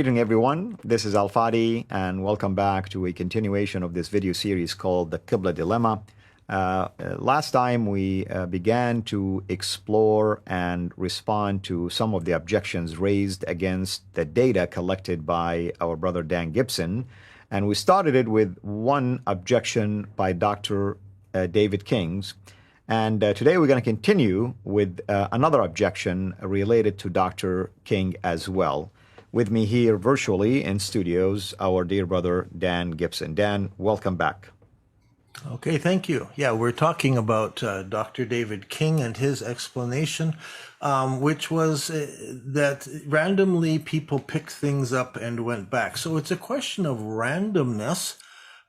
Greeting everyone, this is Fadi, and welcome back to a continuation of this video series called The Qibla Dilemma. Last time we began to explore and respond to some of the objections raised against the data collected by our brother Dan Gibson, and we started it with one objection by Dr. David King's. And today we're going to continue with another objection related to Dr. King as well. With me here virtually in studios, our dear brother Dan Gibson. Dan, welcome back. Okay, thank you. Yeah, we're talking about Dr. David King and his explanation, which was that randomly people picked things up and went back. So it's a question of randomness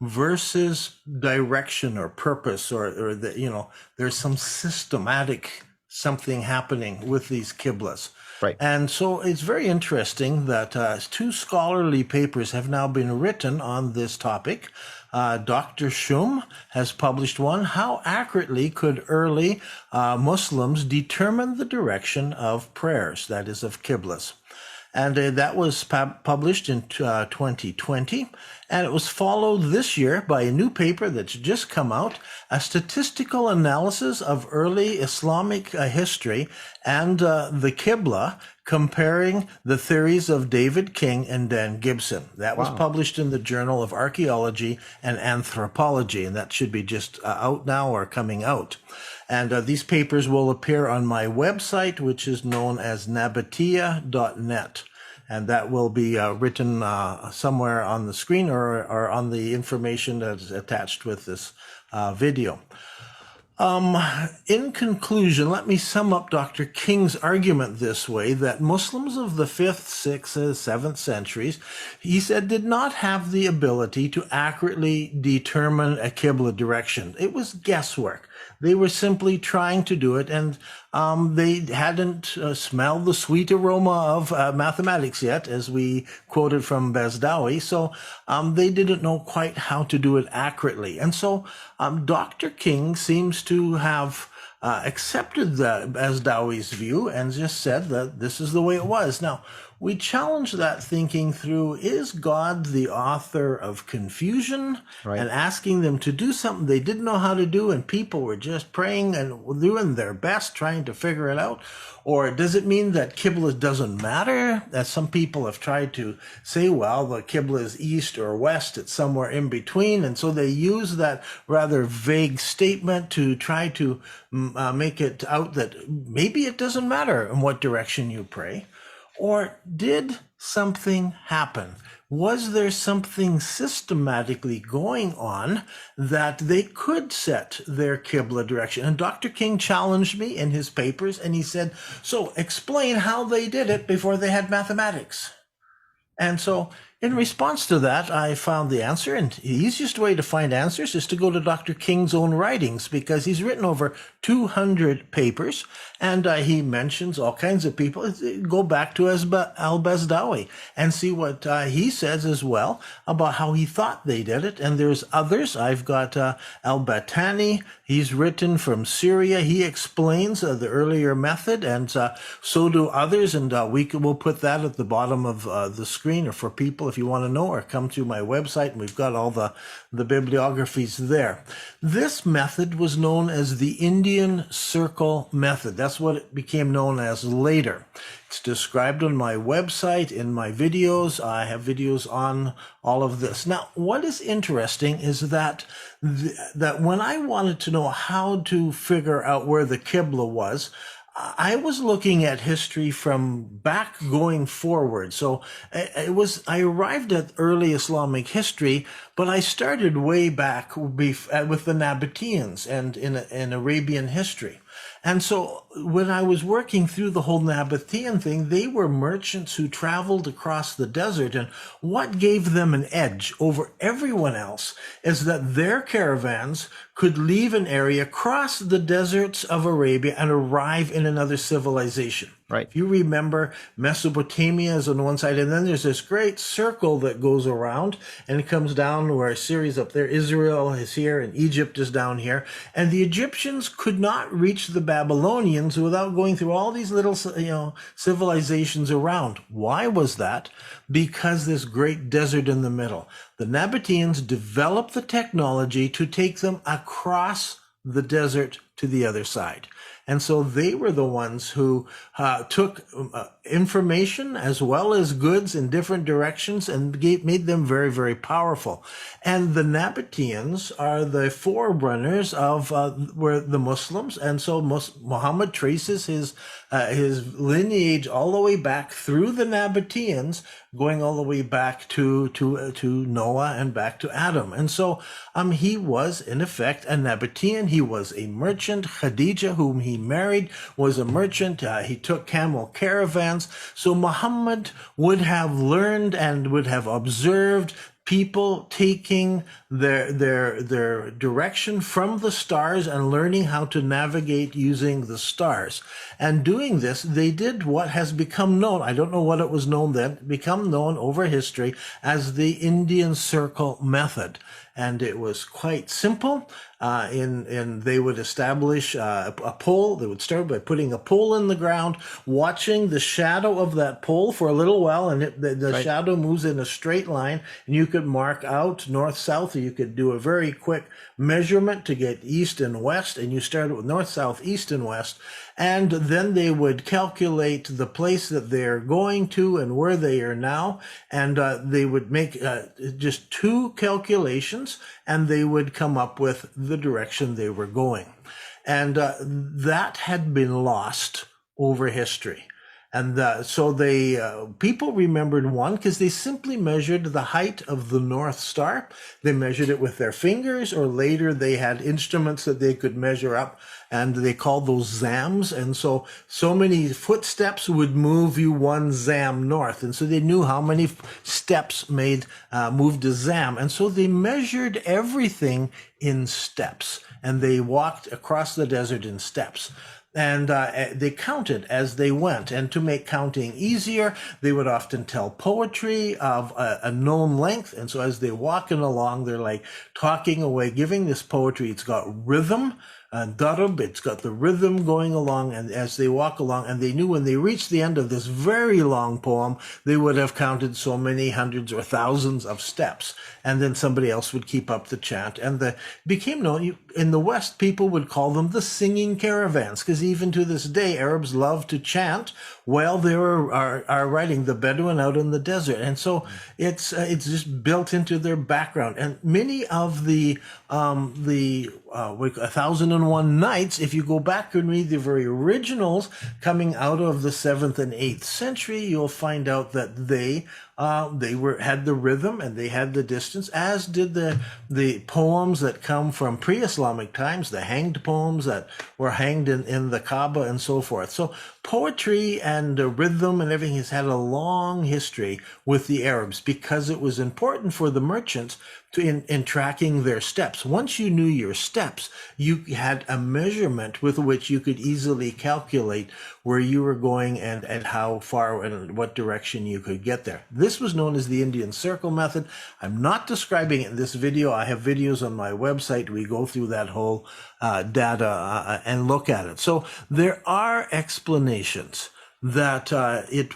versus direction or purpose, or there's some systematic something happening with these Qiblas. Right. And so it's very interesting that two scholarly papers have now been written on this topic. Dr. Shum has published one, How Accurately Could Early Muslims Determine the Direction of Prayers, that is, of Qiblas. And that was published in 2020, and it was followed this year by a new paper that's just come out, a statistical analysis of early Islamic history and the Qibla, comparing the theories of David King and Dan Gibson. That was published in the Journal of Archaeology and Anthropology, and that should be just out now or coming out. And these papers will appear on my website, which is known as nabatea.net. And that will be written somewhere on the screen or on the information that's attached with this video. In conclusion, let me sum up Dr. King's argument this way, that Muslims of the 5th, 6th, 7th centuries, he said, did not have the ability to accurately determine a Qibla direction. It was guesswork. They were simply trying to do it, and they hadn't smelled the sweet aroma of mathematics yet, as we quoted from Bezdawi, so they didn't know quite how to do it accurately. And so Dr. King seems to have accepted Bezdawi's view and just said that this is the way it was. Now, we challenge that thinking through, is God the author of confusion and asking them to do something they didn't know how to do, and people were just praying and doing their best trying to figure it out? Or does it mean that Qibla doesn't matter? As some people have tried to say, well, the Qibla is east or west, it's somewhere in between. And so they use that rather vague statement to try to make it out that maybe it doesn't matter in what direction you pray. Or did something happen? Was there something systematically going on that they could set their Qibla direction? And Dr. King challenged me in his papers, and he said, so explain how they did it before they had mathematics. And so in response to that, I found the answer, and the easiest way to find answers is to go to Dr. King's own writings, because he's written over 200 papers, and he mentions all kinds of people. Go back to al-Bezdawi and see what he says as well about how he thought they did it. And there's others. I've got al-Battani. He's written from Syria. He explains the earlier method, and so do others, and we'll put that at the bottom of the screen, or for people if you want to know, or come to my website, and we've got all the bibliographies there. This method was known as the Indian Circle method. That's what it became known as later. It's described on my website, in my videos. I have videos on all of this. Now, what is interesting is that when I wanted to know how to figure out where the Qibla was, I was looking at history from back going forward. So I arrived at early Islamic history, but I started way back with the Nabateans and in Arabian history. And so when I was working through the whole Nabatean thing, they were merchants who traveled across the desert. And what gave them an edge over everyone else is that their caravans could leave an area, cross the deserts of Arabia, and arrive in another civilization. Right. If you remember, Mesopotamia is on one side, and then there's this great circle that goes around, and it comes down where Syria's up there, Israel is here, and Egypt is down here. And the Egyptians could not reach the Babylonians without going through all these little, civilizations around. Why was that? Because this great desert in the middle. The Nabateans developed the technology to take them across the desert to the other side. And so they were the ones who took information as well as goods in different directions and made them very, very powerful. And the Nabateans are the forerunners of were the Muslims. And so Muhammad traces his lineage all the way back through the Nabateans, going all the way back to Noah and back to Adam. And so he was, in effect, a Nabatean. He was a merchant. Khadija, whom he married, was a merchant. He took camel caravans. So Muhammad would have learned and would have observed people taking their direction from the stars and learning how to navigate using the stars. And doing this, they did what has become known, I don't know what it was known then, become known over history as the Indian Circle method. And it was quite simple. They would establish a pole. They would start by putting a pole in the ground, watching the shadow of that pole for a little while, and the Right. shadow moves in a straight line, and you could mark out north, south, or you could do a very quick measurement to get east and west, and you started with north, south, east, and west. And then they would calculate the place that they're going to and where they are now. And they would make just two calculations, and they would come up with the direction they were going. And that had been lost over history. And so people remembered one because they simply measured the height of the North Star. They measured it with their fingers, or later they had instruments that they could measure up, and they called those zams. And so many footsteps would move you one zam north. And so they knew how many steps moved a zam. And so they measured everything in steps, and they walked across the desert in steps. And they counted as they went. And to make counting easier, they would often tell poetry of a known length. And so as they're walking along, they're like talking away, giving this poetry. It's got rhythm. Darab, it's got the rhythm going along, and as they walk along, and they knew when they reached the end of this very long poem, they would have counted so many hundreds or thousands of steps, and then somebody else would keep up the chant, and became known. In the West, people would call them the singing caravans, because even to this day, Arabs love to chant while they are riding, the Bedouin out in the desert, and so it's just built into their background. And many of the 1001 Nights, if you go back and read the very originals coming out of the 7th and 8th century, you'll find out that they had the rhythm and they had the distance, as did the poems that come from pre-Islamic times, the hanged poems that were hanged in the Kaaba and so forth. So poetry and rhythm and everything has had a long history with the Arabs, because it was important for the merchants in tracking their steps. Once you knew your steps, you had a measurement with which you could easily calculate where you were going and how far and what direction you could get there. This was known as the Indian Circle method. I'm not describing it in this video. I have videos on my website. We go through that whole data and look at it. So there are explanations that it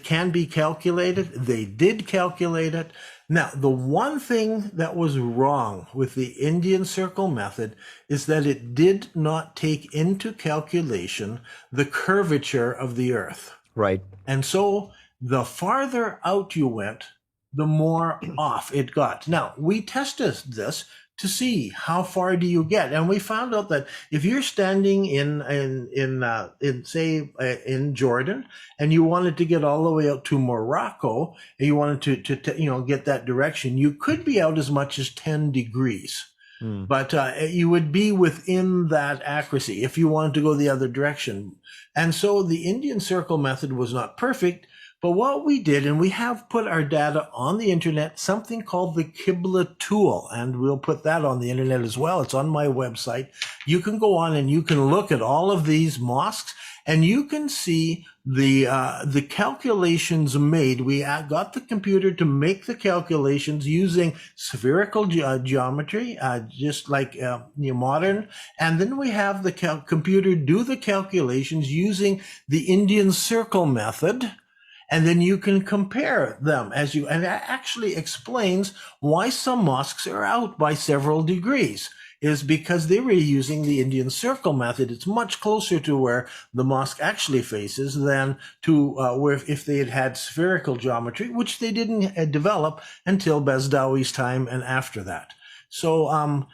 can be calculated. They did calculate it. Now, the one thing that was wrong with the Indian Circle method is that it did not take into calculation the curvature of the Earth. Right. And so the farther out you went, the more off it got. Now, we tested this to see how far do you get, and we found out that if you're standing in Jordan, and you wanted to get all the way out to Morocco, and you wanted to get that direction, you could be out as much as 10 degrees. But you would be within that accuracy if you wanted to go the other direction. And so the Indian Circle method was not perfect. But what we did, and we have put our data on the internet, something called the Qibla tool, and we'll put that on the internet as well. It's on my website. You can go on and you can look at all of these mosques, and you can see the calculations made. We got the computer to make the calculations using spherical geometry, just like modern. And then we have the computer do the calculations using the Indian circle method. And then you can compare them and that actually explains why some mosques are out by several degrees, is because they were using the Indian circle method. It's much closer to where the mosque actually faces than to where if they had had spherical geometry, which they didn't develop until Bezdawi's time and after that. So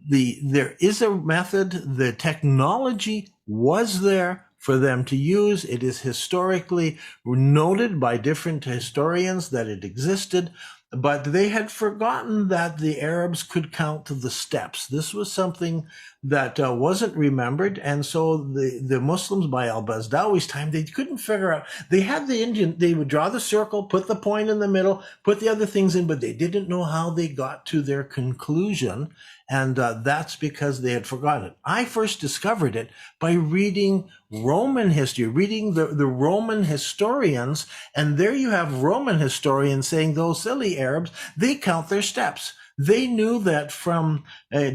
there is a method. The technology was there for them to use. It is historically noted by different historians that it existed, but they had forgotten that the Arabs could count the steps. This was something that wasn't remembered, and so the Muslims by al-Bazdawi's time, they couldn't figure out. They had the Indian, they would draw the circle, put the point in the middle, put the other things in, but they didn't know how they got to their conclusion, and that's because they had forgotten it. I first discovered it by reading Roman history, reading the Roman historians, and there you have Roman historians saying those silly Arabs, they count their steps. They knew that from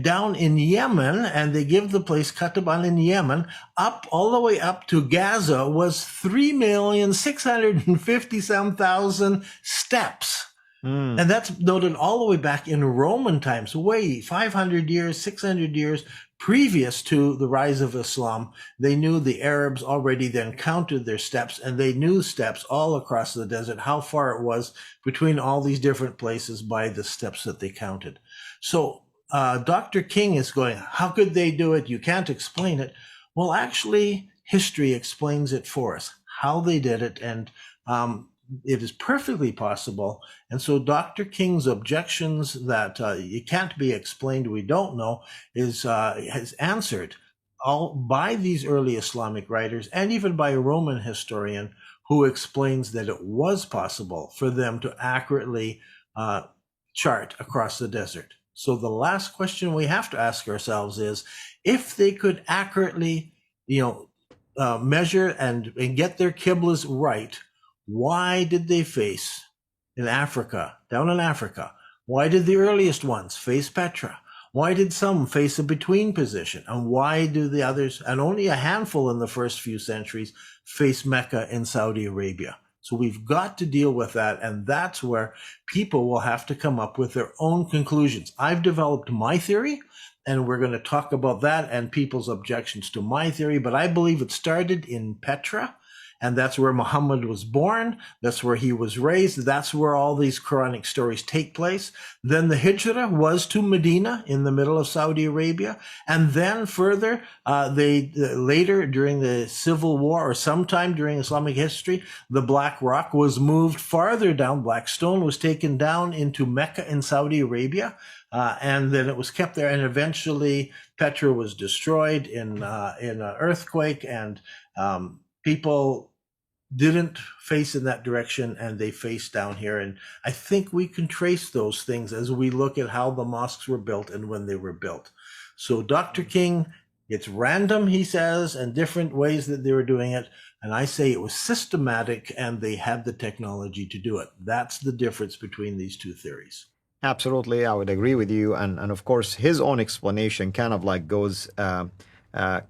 down in Yemen, and they give the place Kataban in Yemen, up all the way up to Gaza was 3,650,000 steps. And that's noted all the way back in Roman times, way 500 years, 600 years previous to the rise of Islam. They knew the Arabs already then counted their steps, and they knew steps all across the desert, how far it was between all these different places by the steps that they counted. So Dr. King is going, how could they do it? You can't explain it. Well, actually, history explains it for us, how they did it, and it is perfectly possible. And so Dr. King's objections that it can't be explained, we don't know, is answered all by these early Islamic writers and even by a Roman historian who explains that it was possible for them to accurately chart across the desert. So the last question we have to ask ourselves is, if they could accurately, measure and get their Qiblas right, why did they face in Africa, down in Africa? Why did the earliest ones face Petra? Why did some face a between position? And why do the others, and only a handful in the first few centuries, face Mecca in Saudi Arabia? So we've got to deal with that, and that's where people will have to come up with their own conclusions. I've developed my theory, and we're going to talk about that and people's objections to my theory, but I believe it started in Petra. And that's where Muhammad was born. That's where he was raised. That's where all these Quranic stories take place. Then the Hijrah was to Medina in the middle of Saudi Arabia. And then further, later during the Civil War or sometime during Islamic history, the Black Rock was moved farther down. Black Stone was taken down into Mecca in Saudi Arabia. And then it was kept there. And eventually Petra was destroyed in an earthquake, and people didn't face in that direction, and they faced down here. And I think we can trace those things as we look at how the mosques were built and when they were built. So Dr. King, it's random, he says, and different ways that they were doing it. And I say it was systematic, and they had the technology to do it. That's the difference between these two theories. Absolutely, I would agree with you. And of course, his own explanation kind of like goes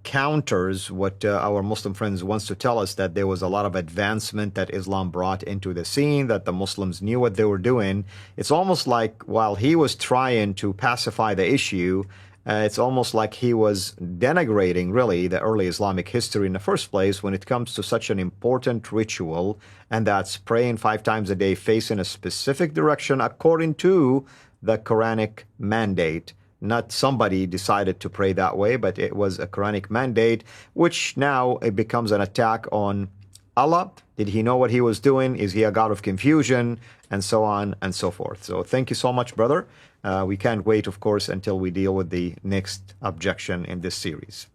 counters what our Muslim friends wants to tell us, that there was a lot of advancement that Islam brought into the scene, that the Muslims knew what they were doing. It's almost like while he was trying to pacify the issue, it's almost like he was denigrating really the early Islamic history in the first place when it comes to such an important ritual, and that's praying 5 times a day facing a specific direction according to the Quranic mandate. Not somebody decided to pray that way, but it was a Quranic mandate, which now it becomes an attack on Allah. Did he know what he was doing? Is he a God of confusion? And so on and so forth. So thank you so much, brother. We can't wait, of course, until we deal with the next objection in this series.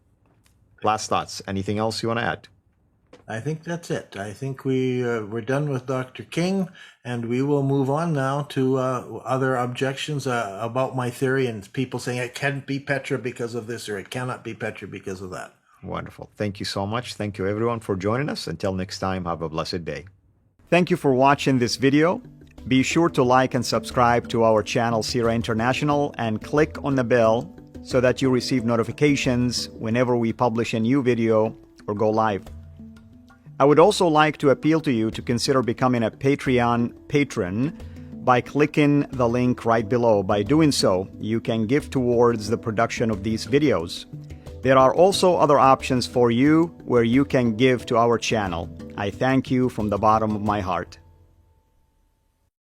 Last thoughts. Anything else you want to add? I think that's it. I think we're done with Dr. King, and we will move on now to other objections about my theory and people saying it can't be Petra because of this, or it cannot be Petra because of that. Wonderful. Thank you so much. Thank you everyone for joining us. Until next time, have a blessed day. Thank you for watching this video. Be sure to like and subscribe to our channel CIRA International and click on the bell so that you receive notifications whenever we publish a new video or go live. I would also like to appeal to you to consider becoming a Patreon patron by clicking the link right below. By doing so, you can give towards the production of these videos. There are also other options for you where you can give to our channel. I thank you from the bottom of my heart.